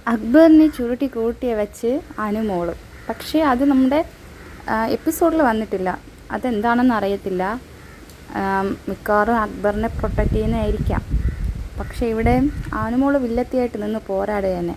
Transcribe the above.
അക്ബറിനെ ചുരുട്ടി കൂട്ടിയ വെച്ച് അനുമോള്. പക്ഷേ അത് നമ്മുടെ എപ്പിസോഡിൽ വന്നിട്ടില്ല. അതെന്താണെന്ന് അറിയത്തില്ല. മിക്കവാറും അക്ബറിനെ പ്രൊട്ടക്റ്റ് ചെയ്യുന്നതായിരിക്കാം. പക്ഷേ ഇവിടെ അനുമോള് വില്ലത്തിയായിട്ട് നിന്ന് പോരാടുക തന്നെ.